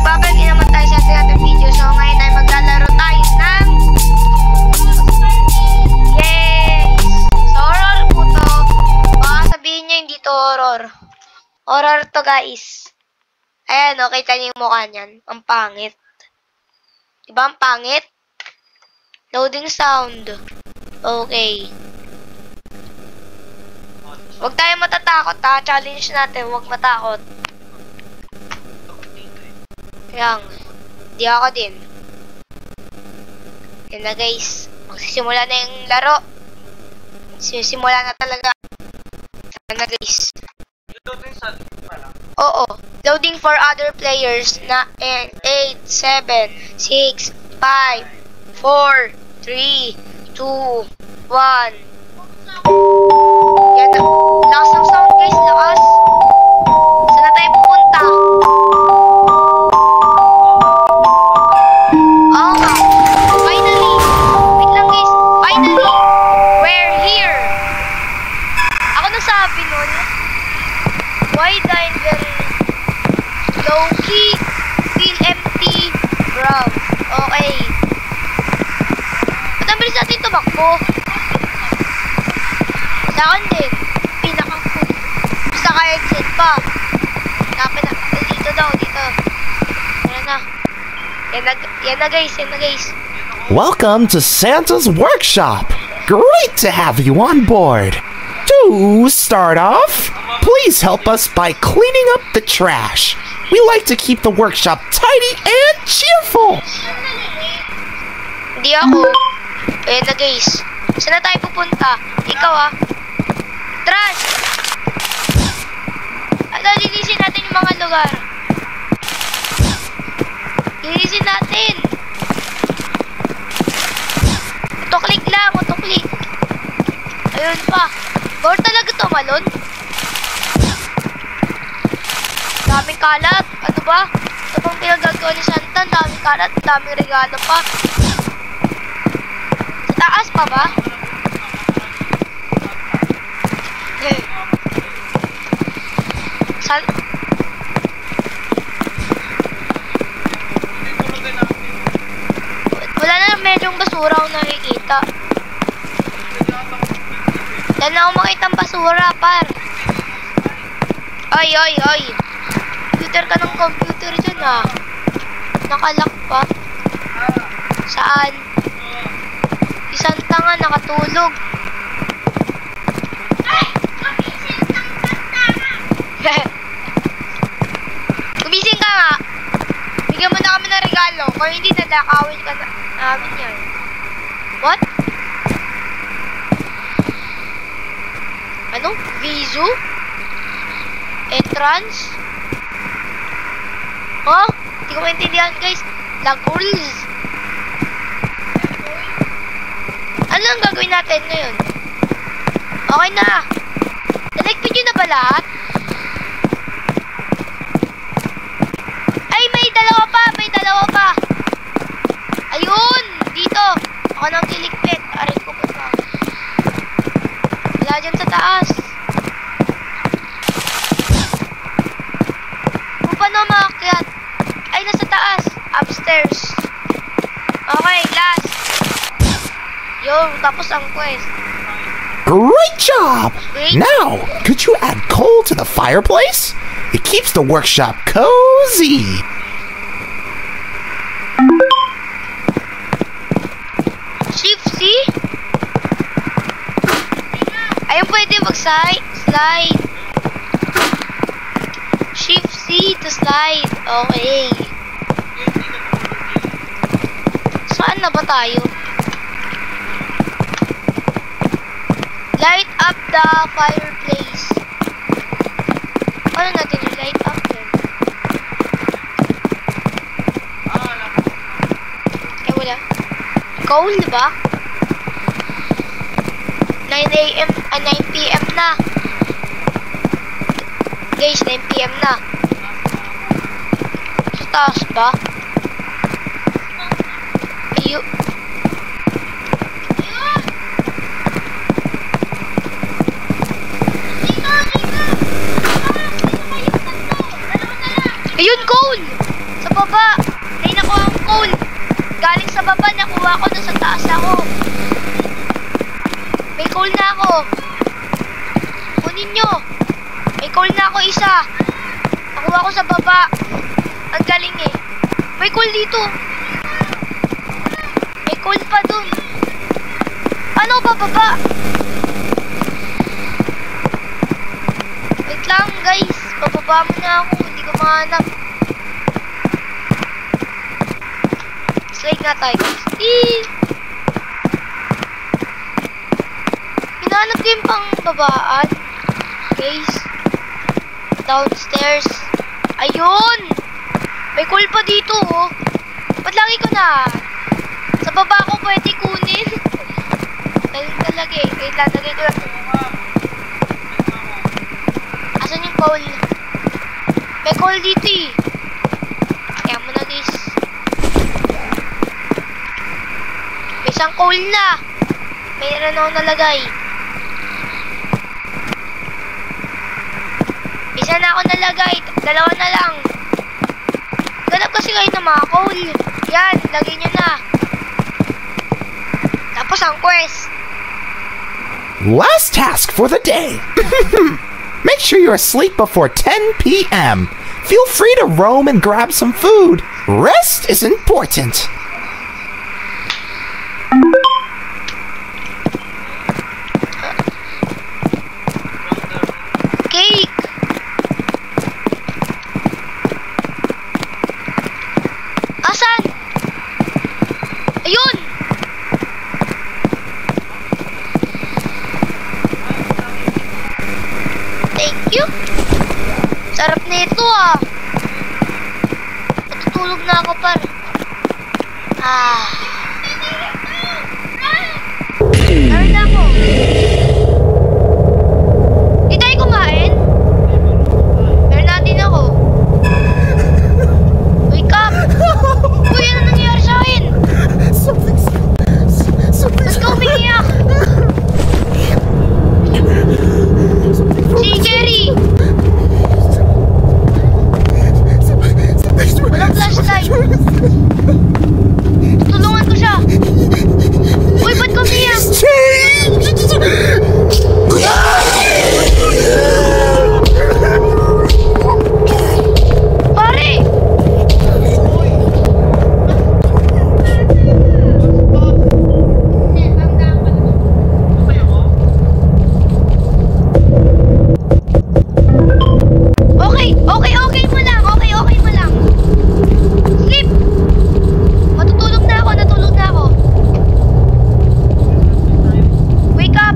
Babalik naman tayo sa ating video. So ngayon ay maglalaro tayo ng yes! So horror po to. Baka sabihin nyo hindi to horror. Horror to guys. Ayan o, kita niyo yung mukha niyan. Ang pangit. Diba ang pangit? Loading sound. Okay. Huwag tayo matatakot ha. Challenge natin. Huwag matakot. Yang. Di ako din. Yan na guys. Magsisimula na yung laro. Sisimula na talaga. Sana guys. Oo. Loading for other players na 8, 7, 6, 5, 4, 3, 2, 1. Yan na. Lakas ng sound guys. Lakas. Saan na tayo pupunta? Oh nga. Finally. Wait lang guys. Finally. We're here. Ako nagsabi nun. Wide and low-key. Feel empty. Brown. Okay. Ba't ang bilis natin tumakbo? Sa akin din. Pinaka-cool. Basta ka-exit pa. Hanapin na. Dito daw. Dito. Yan na. Yan na guys. Yan na guys. Welcome to Santa's Workshop. Great to have you on board. To start off, please help us by cleaning up the trash. We like to keep the workshop tidy and cheerful. Hindi ako. Ayan na guys. Saan na tayo pupunta? Ikaw ah. Trash! At linisin natin yung mga lugar. Linisin natin. Auto-click lang. Auto-click. Ayun pa. Bawal talaga tumalon. Daming kalat. Ano ba? Ito bang pinagagawa ni Santa? Daming kalat. Daming regalo pa. Sa taas pa ba? Saan? Wala na medyong basura akong nakikita. Wala na akong makita ang basura, par. Ay. Computer ka ng computer dyan, ha. Nakalock pa. Saan? Isang tanga nakatulog. Gumising ka nga. Bigyan mo na kami ng regalo. Kung hindi, nadakawin ka na namin yan. What? Ano? Vizu? Entrance? Huh? Hindi ko maintindihan guys. Laguls. Ano ang gagawin natin ngayon? Okay na. Naligpid nyo na ba lahat? Ay, may dalawa pa. Ayun! Dito. Ako nang liligpit. Arin ko pa. Wala dyan sa taas. Kung paano maakyat? Ay, nasa taas. Upstairs. Okay, last. Yo, tapos ang quest. Great job! Great. Now, could you add coal to the fireplace? It keeps the workshop cozy. Shift C? Ayun, pwede mag-slide. Shift C to slide. Okay. Saan na ba tayo? Light up the fireplace. Paano natin yung light up din? Eh, wala. Coal, diba? 9 p.m. na. Guys, 9 p.m. na. Sa taas ba? Ayun. Ayun, coal! Sa baba. May nakuha ang coal. Galing sa baba, nakuha ko na sa taas ako. May coal na ako. Kunin nyo. May coal na ako isa. Nakuha ko sa baba. Ang galing eh. May coal dito. May coal pa dun. Ano bababa? Wait lang guys. Bababa mo na ako. Hindi ko mahanap. Slide nga tayo guys. Hinahanap ko yung pang babaan. Guys. Downstairs. Ayun! May coal pa dito oh. Ba't lagi ko na? Sa baba ko pwede kunin. Galing talaga eh. Wait lang, lagay ko lang. Asan yung coal? May coal dito eh. Kaya mo na guys. May isang coal na. Mayroon ako nalagay. Isa na ako nalagay. Dalawa na lang. Ganap kasi kayo ng mga coal. Yan, lagay nyo na. Tapos ang quest. Last task for the day. Make sure you're asleep before 10 p.m. Feel free to roam and grab some food. Rest is important. Cake. Asan? Ayun. Thank you. Sarap nito ah. Matutulog na ako par. Meron na ako. Di tayo kumain? Meron natin ako. Wake up! Uy, ano nangyayari sa akin? Ba't ka umiiyak? Si Gary! Walang flashlight. Tulungan ko siya. Uy, ba't ka umiiyak? Pare! Okay mo lang. Okay mo lang. Sleep! Natulog na ako. Wake up!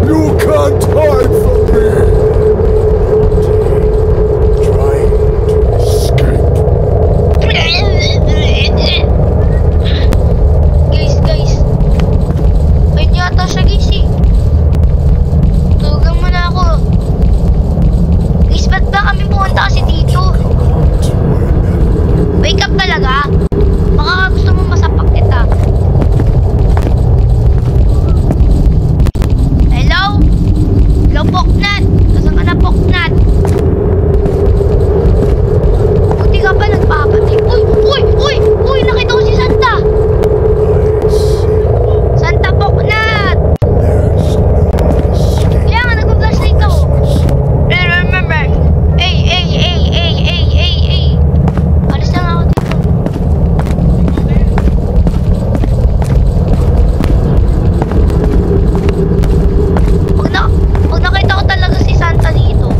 You can't hide from me. Trying to escape. Guys. Ayun yata siya guys eh. Tulugan mo na ako. Guys, ba't ba kami pumunta kasi dito? Wake up talaga? Baka gusto mo masapak kita. Hello? Hello, Poknat? Nasaan ka na, Poknat? Buti ka pa nagpapatay. Uy! Nakita ko si Santa! Santa Poknat! Kaya nga, nagpa-flashlight ako. Remember. Hey! Alis lang ako dito. Pag nakita ko talaga si Santa dito,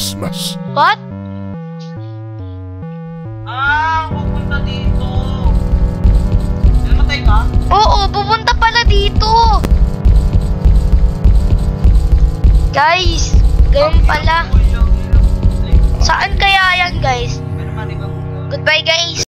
Christmas. What? Pupunta dito. Namatay ka? Oo, pupunta pala dito. Guys, ganun pala. Saan kaya yan, guys? Goodbye, guys.